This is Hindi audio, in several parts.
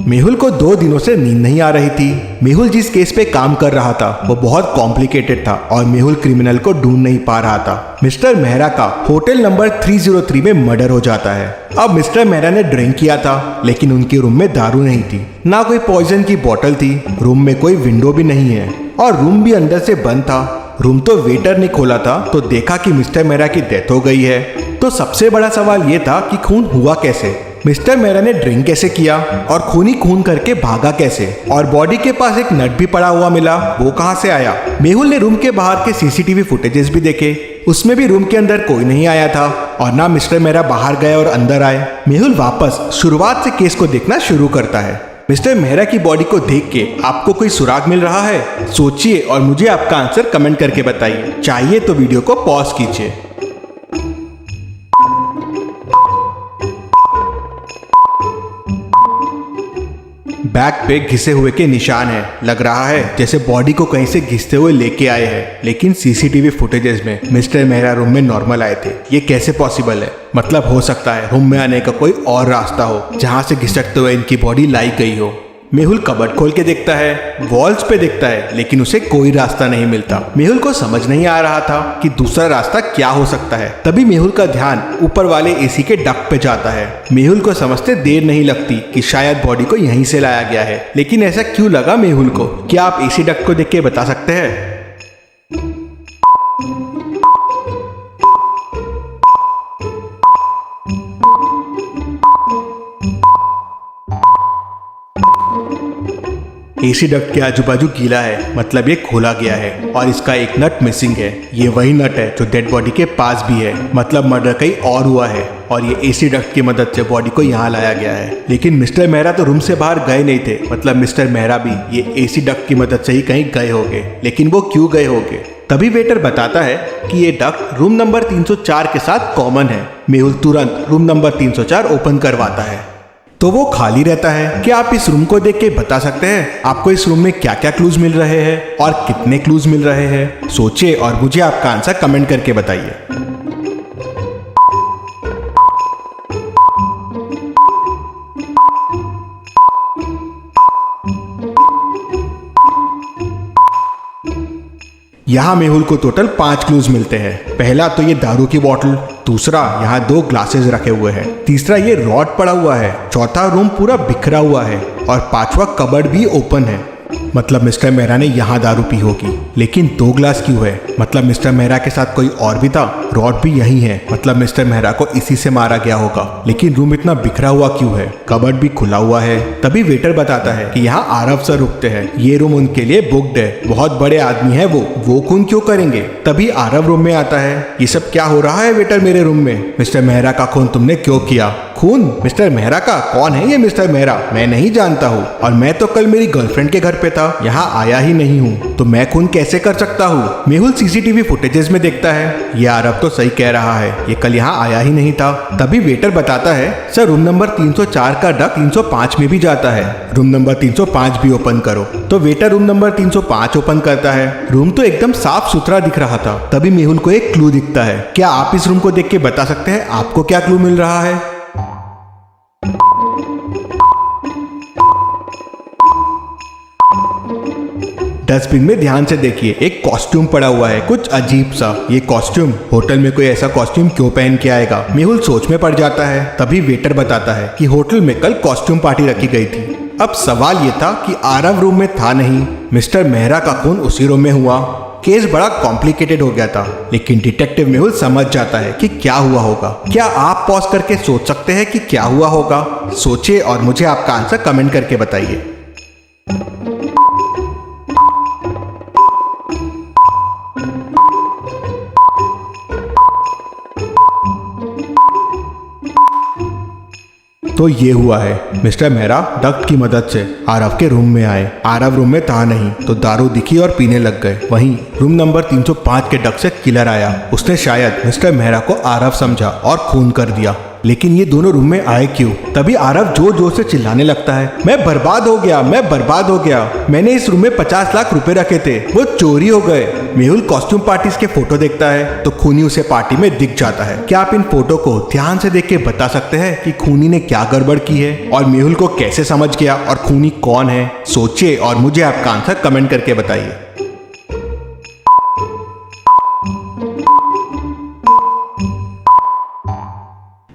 मेहुल को 2 दिनों से नींद नहीं आ रही थी। मेहुल जिस केस पे काम कर रहा था वो बहुत कॉम्प्लिकेटेड था और मेहुल क्रिमिनल को ढूंढ नहीं पा रहा था। मिस्टर मेहरा का होटल नंबर 303 में मर्डर हो जाता है। अब मिस्टर मेहरा ने ड्रिंक किया था लेकिन उनके रूम में दारू नहीं थी, ना कोई पॉइजन की बोतल थी, रूम में कोई विंडो भी नहीं है और रूम भी अंदर से बंद था। रूम तो वेटर ने खोला था तो देखा कि मिस्टर मेहरा की डेथ हो गई है। तो सबसे बड़ा सवाल ये था कि खून हुआ कैसे, मिस्टर मेहरा ने ड्रिंक कैसे किया और खून ही खून करके भागा कैसे, और बॉडी के पास एक नट भी पड़ा हुआ मिला, वो कहां से आया। मेहुल ने रूम के बाहर के सीसीटीवी फुटेजेस भी देखे, उसमें भी रूम के अंदर कोई नहीं आया था और ना मिस्टर मेहरा बाहर गए और अंदर आए। मेहुल वापस शुरुआत से केस को देखना शुरू करता है। मिस्टर मेहरा की बॉडी को देख के आपको कोई सुराग मिल रहा है? सोचिए और मुझे आपका आंसर कमेंट करके बताइए। चाहिए तो वीडियो को पॉज कीजिए। बैक पे घिसे हुए के निशान है, लग रहा है जैसे बॉडी को कहीं से घिसते हुए लेके आए हैं। लेकिन सीसीटीवी फुटेजेस में मिस्टर मेहरा रूम में नॉर्मल आए थे, ये कैसे पॉसिबल है? मतलब हो सकता है रूम में आने का कोई और रास्ता हो जहां से घिसटते हुए इनकी बॉडी लाई गई हो। मेहुल कबर्ड खोल के देखता है, वॉल्स पे देखता है, लेकिन उसे कोई रास्ता नहीं मिलता। मेहुल को समझ नहीं आ रहा था कि दूसरा रास्ता क्या हो सकता है। तभी मेहुल का ध्यान ऊपर वाले एसी के डक्ट पे जाता है। मेहुल को समझते देर नहीं लगती कि शायद बॉडी को यहीं से लाया गया है। लेकिन ऐसा क्यों लगा मेहुल को? क्या आप एसी डक्ट को देख के बता सकते हैं? एसी डक्ट के आजू बाजू गीला है, मतलब ये खोला गया है और इसका एक नट मिसिंग है। ये वही नट है जो डेड बॉडी के पास भी है, मतलब मर्डर कहीं और हुआ है और ये एसी डक्ट की मदद से बॉडी को यहाँ लाया गया है। लेकिन मिस्टर मेहरा तो रूम से बाहर गए नहीं थे, मतलब मिस्टर मेहरा भी ये एसी डक्ट की मदद से ही कहीं गए होंगे। लेकिन वो क्यों गए होंगे? तभी वेटर बताता है कि ये डक्ट रूम नंबर 304 के साथ कॉमन है। मेहुल तुरंत रूम नंबर 304 ओपन करवाता है तो वो खाली रहता है। क्या आप इस रूम को देख के बता सकते हैं आपको इस रूम में क्या क्या क्लूज मिल रहे हैं और कितने क्लूज मिल रहे हैं? सोचिए और मुझे आपका आंसर कमेंट करके बताइए। यहाँ मेहुल को टोटल 5 क्लूज मिलते हैं। पहला तो ये दारू की बोतल, दूसरा यहाँ 2 ग्लासेस रखे हुए हैं, तीसरा ये रॉड पड़ा हुआ है, चौथा रूम पूरा बिखरा हुआ है और 5वां कबर्ड भी ओपन है। मतलब मिस्टर मेहरा ने यहाँ दारू पी होगी। लेकिन 2 ग्लास क्यों है? मतलब मिस्टर मेहरा के साथ कोई और भी था। रॉड भी यही है, मतलब मिस्टर मेहरा को इसी से मारा गया होगा। लेकिन रूम इतना बिखरा हुआ क्यों है? कबर्ड भी खुला हुआ है। तभी वेटर बताता है कि यहाँ आरव सर रुकते हैं, ये रूम उनके लिए बुक्ड है, बहुत बड़े आदमी है वो खून क्यों करेंगे? तभी आरव रूम में आता है। ये सब क्या हो रहा है वेटर मेरे रूम में? मिस्टर मेहरा का खून तुमने क्यों किया? खून मिस्टर मेहरा का? कौन है ये मिस्टर मेहरा? मैं नहीं जानता हूँ और मैं तो कल मेरी गर्लफ्रेंड के घर पे था, यहाँ आया ही नहीं हूँ, तो मैं खून कैसे कर सकता हूँ? मेहुल सीसीटीवी फुटेजेस में देखता है, ये आरव तो सही कह रहा है, ये कल यहाँ आया ही नहीं था। तभी वेटर बताता है, सर रूम नंबर 304 का डक्ट 305 में भी जाता है, रूम नंबर 305 भी ओपन करो। तो वेटर रूम नंबर 305 ओपन करता है। रूम तो एकदम साफ सुथरा दिख रहा था। तभी मेहुल को एक क्लू दिखता है। क्या आप इस रूम को देख के बता सकते हैं आपको क्या क्लू मिल रहा है? डस्टबिन में ध्यान से देखिए, एक कॉस्ट्यूम पड़ा हुआ है, कुछ अजीब सा। ये कॉस्ट्यूम, होटल में कोई ऐसा कॉस्ट्यूम क्यों पहन के आएगा? मेहुल सोच में पड़ जाता है। तभी वेटर बताता है कि होटल में कल कॉस्ट्यूम पार्टी रखी गई थी। अब सवाल ये था कि आरव रूम में था नहीं, मिस्टर मेहरा का खून उसी रूम में हुआ। केस बड़ा कॉम्प्लिकेटेड हो गया था, लेकिन डिटेक्टिव मेहुल समझ जाता है कि क्या हुआ होगा। क्या आप पॉज करके सोच सकते हैं कि क्या हुआ होगा? सोचिए और मुझे आपका आंसर कमेंट करके बताइए। तो ये हुआ है, मिस्टर मेहरा डक्ट की मदद से आरव के रूम में आए। आरव रूम में था नहीं तो दारू दिखी और पीने लग गए। वहीं रूम नंबर 305 के डक्ट से किलर आया। उसने शायद मिस्टर मेहरा को आरव समझा और खून कर दिया। लेकिन ये दोनों रूम में आए क्यों? तभी आरव जोर जोर से चिल्लाने लगता है, मैं बर्बाद हो गया, मैं बर्बाद हो गया, मैंने इस रूम में 50 लाख रुपए रखे थे, वो चोरी हो गए। मेहुल कॉस्ट्यूम पार्टीज के फोटो देखता है तो खूनी उसे पार्टी में दिख जाता है। क्या आप इन फोटो को ध्यान से देख के बता सकते हैं कि खूनी ने क्या गड़बड़ की है और मेहुल को कैसे समझ गया और खूनी कौन है? सोचिए और मुझे आपका आंसर कमेंट करके बताइए।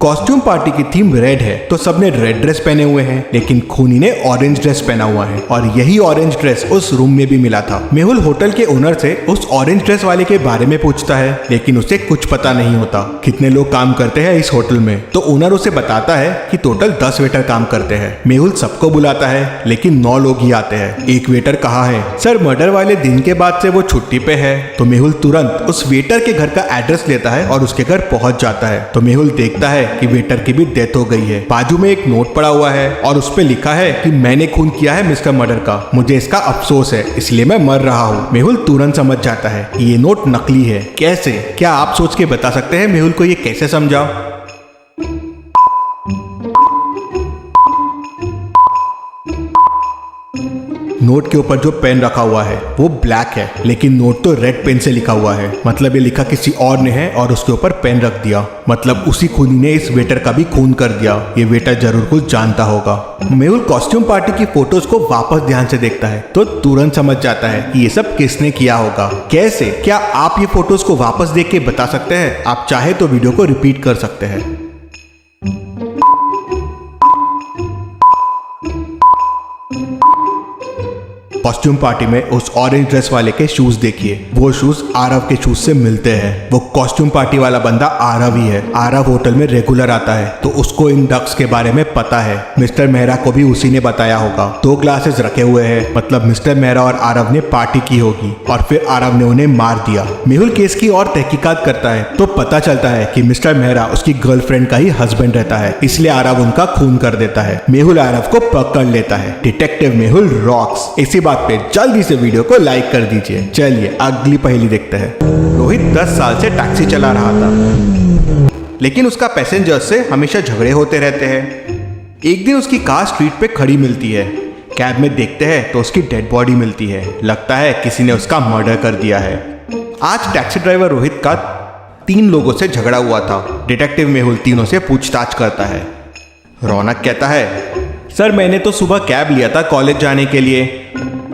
कॉस्ट्यूम पार्टी की थीम रेड है तो सबने रेड ड्रेस पहने हुए हैं, लेकिन खूनी ने ऑरेंज ड्रेस पहना हुआ है और यही ऑरेंज ड्रेस उस रूम में भी मिला था। मेहुल होटल के ओनर से उस ऑरेंज ड्रेस वाले के बारे में पूछता है, लेकिन उसे कुछ पता नहीं होता कितने लोग काम करते हैं इस होटल में। तो ओनर उसे बताता है कि टोटल 10 वेटर काम करते हैं। मेहुल सबको बुलाता है लेकिन 9 लोग ही आते हैं। एक वेटर कहाँ है? सर मर्डर वाले दिन के बाद से वो छुट्टी पे है। तो मेहुल तुरंत उस वेटर के घर का एड्रेस लेता है और उसके घर पहुंच जाता है। तो मेहुल देखता है कि वेटर की भी डेथ हो गई है। बाजू में एक नोट पड़ा हुआ है और उस पे लिखा है कि मैंने खून किया है मिस्टर मर्डर का, मुझे इसका अफसोस है, इसलिए मैं मर रहा हूँ। मेहुल तुरंत समझ जाता है कि ये नोट नकली है। कैसे? क्या आप सोच के बता सकते हैं मेहुल को ये कैसे समझा? नोट के ऊपर जो पेन रखा हुआ है वो ब्लैक है, लेकिन नोट तो रेड पेन से लिखा हुआ है। मतलब ये लिखा किसी और ने है और उसके ऊपर पेन रख दिया। मतलब उसी खूनी ने इस वेटर का भी खून कर दिया। ये वेटर जरूर कुछ जानता होगा। मेहुल कॉस्ट्यूम पार्टी की फोटोज को वापस ध्यान से देखता है तो तुरंत समझ जाता है कि ये सब किसने किया होगा। कैसे? क्या आप ये फोटोज को वापस देख के बता सकते हैं? आप चाहे तो वीडियो को रिपीट कर सकते हैं। कॉस्ट्यूम पार्टी में उस ऑरेंज ड्रेस वाले के शूज देखिए, वो शूज आरव के शूज से मिलते हैं। वो कॉस्ट्यूम पार्टी वाला बंदा आरव ही है। आरव होटल में रेगुलर आता है तो उसको इन डक्स के बारे में पता है। मिस्टर मेहरा को भी उसी ने बताया होगा। 2 ग्लासेस रखे हुए हैं, मतलब मिस्टर मेहरा और आरव ने पार्टी की होगी और फिर आरव ने उन्हें मार दिया। मेहुल केस की और तहकीकात करता है तो पता चलता है कि मिस्टर मेहरा उसकी गर्लफ्रेंड का ही हस्बैंड रहता है, इसलिए आरव उनका खून कर देता है। मेहुल आरव को पकड़ लेता है। Detective Mehul rocks. इसी बात पे जल्दी से वीडियो को लाइक कर दीजिए। चलिए अगली पहेली देखते हैं। रोहित 10 साल से टैक्सी चला रहा था, लेकिन उसका पैसेंजर्स से हमेशा झगड़े होते रहते हैं। एक दिन उसकी कार स्ट्रीट पे खड़ी मिलती है। कैब में देखते हैं तो उसकी डेड बॉडी मिलती है। लगता है किसी ने उसका मर्डर कर दिया है। आज टैक्सी ड्राइवर रोहित का 3 लोगों से झगड़ा हुआ था। डिटेक्टिव मेहुल तीनों से पूछताछ करता है। रौनक कहता है, सर मैंने तो सुबह कैब लिया था कॉलेज जाने के लिए।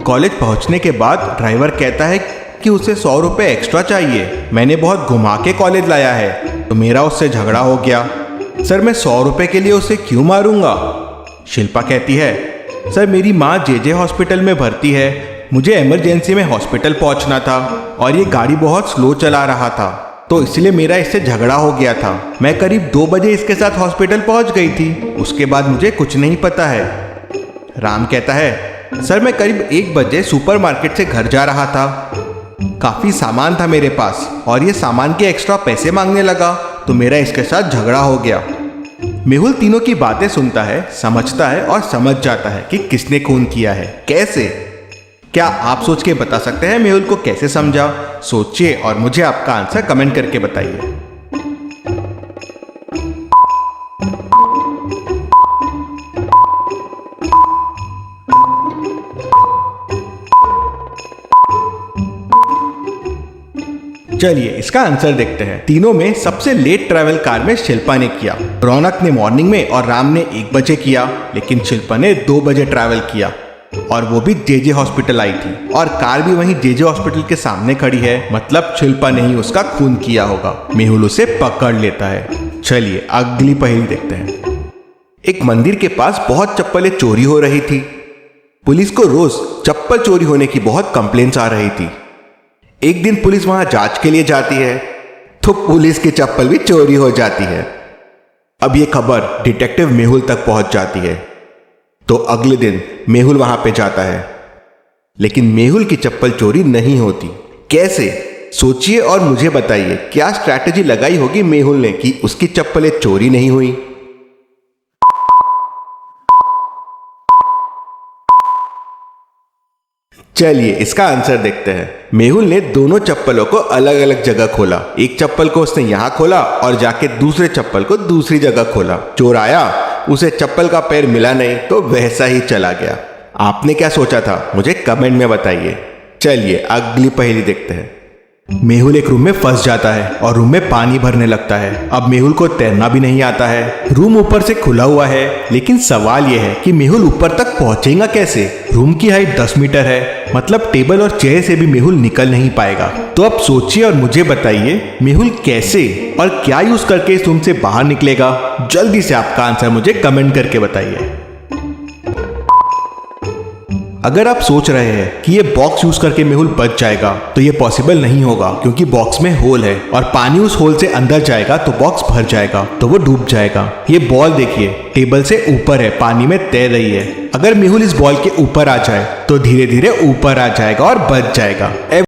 कॉलेज पहुंचने के बाद ड्राइवर कहता है कि उसे 100 रुपये एक्स्ट्रा चाहिए। मैंने बहुत घुमा के कॉलेज लाया है तो मेरा उससे झगड़ा हो गया। सर मैं 100 रुपये के लिए उसे क्यों मारूंगा? शिल्पा कहती है, सर मेरी माँ जेजे हॉस्पिटल में भर्ती है, मुझे इमरजेंसी में हॉस्पिटल पहुंचना था और ये गाड़ी बहुत स्लो चला रहा था तो इसलिए मेरा इससे झगड़ा हो गया था। मैं करीब 2 बजे इसके साथ हॉस्पिटल पहुंच गई थी, उसके बाद मुझे कुछ नहीं पता है। राम कहता है, सर मैं करीब 1 बजे सुपरमार्केट से घर जा रहा था, काफी सामान था मेरे पास और ये सामान के एक्स्ट्रा पैसे मांगने लगा तो मेरा इसके साथ झगड़ा हो गया। मेहुल तीनों की बातें सुनता है, समझता है और समझ जाता है कि किसने खून किया है। कैसे? क्या आप सोच के बता सकते हैं मेहुल को कैसे समझा? सोचिए और मुझे आपका आंसर कमेंट करके बताइए। चलिए इसका आंसर देखते हैं। तीनों में सबसे लेट ट्रैवल कार में शिल्पा ने किया। रौनक ने मॉर्निंग में और राम ने 1 बजे किया, लेकिन शिल्पा ने 2 बजे ट्रैवल किया और वो भी जेजे हॉस्पिटल आई थी और कार भी वहीं जेजे हॉस्पिटल के सामने खड़ी है। मतलब शिल्पा ने ही उसका खून किया होगा। मेहुल उसे पकड़ लेता है। चलिए अगली पहेली देखते हैं। एक मंदिर के पास बहुत चप्पलें चोरी हो रही थी। पुलिस को रोज चप्पल चोरी होने की बहुत कंप्लेंट्स आ रही थी। एक दिन पुलिस वहां जांच के लिए जाती है तो पुलिस की चप्पल भी चोरी हो जाती है। अब ये खबर डिटेक्टिव मेहुल तक पहुंच जाती है तो अगले दिन मेहुल वहां पे जाता है, लेकिन मेहुल की चप्पल चोरी नहीं होती। कैसे? सोचिए और मुझे बताइए क्या स्ट्रैटेजी लगाई होगी मेहुल ने कि उसकी चप्पलें चोरी नहीं हुई। चलिए इसका आंसर देखते हैं। मेहुल ने दोनों चप्पलों को अलग अलग जगह खोला। एक चप्पल को उसने यहाँ खोला और जाके दूसरे चप्पल को दूसरी जगह खोला। चोर आया, उसे चप्पल का पैर मिला नहीं तो वैसा ही चला गया। आपने क्या सोचा था मुझे कमेंट में बताइए। चलिए अगली पहेली देखते हैं। मेहुल एक रूम में फंस जाता है और रूम में पानी भरने लगता है। अब मेहुल को तैरना भी नहीं आता है। रूम ऊपर से खुला हुआ है, लेकिन सवाल यह है कि मेहुल ऊपर तक पहुंचेगा कैसे। रूम की हाइट 10 मीटर है, मतलब टेबल और चेयर से भी मेहुल निकल नहीं पाएगा। तो अब सोचिए और मुझे बताइए मेहुल कैसे और क्या यूज करके इस रूम से बाहर निकलेगा। जल्दी से आपका आंसर मुझे कमेंट करके बताइए। अगर आप सोच रहे हैं कि ये बॉक्स यूज करके मेहुल बच जाएगा तो ये पॉसिबल नहीं होगा, क्योंकि बॉक्स में होल है और पानी उस होल से अंदर जाएगा तो बॉक्स भर जाएगा, तो वो डूब जाएगा। ये बॉल देखिए टेबल से ऊपर है, पानी में तैर रही है। अगर मेहुल इस बॉल के ऊपर आ जाए तो धीरे धीरे ऊपर आ जाएगा और बच जाएगा।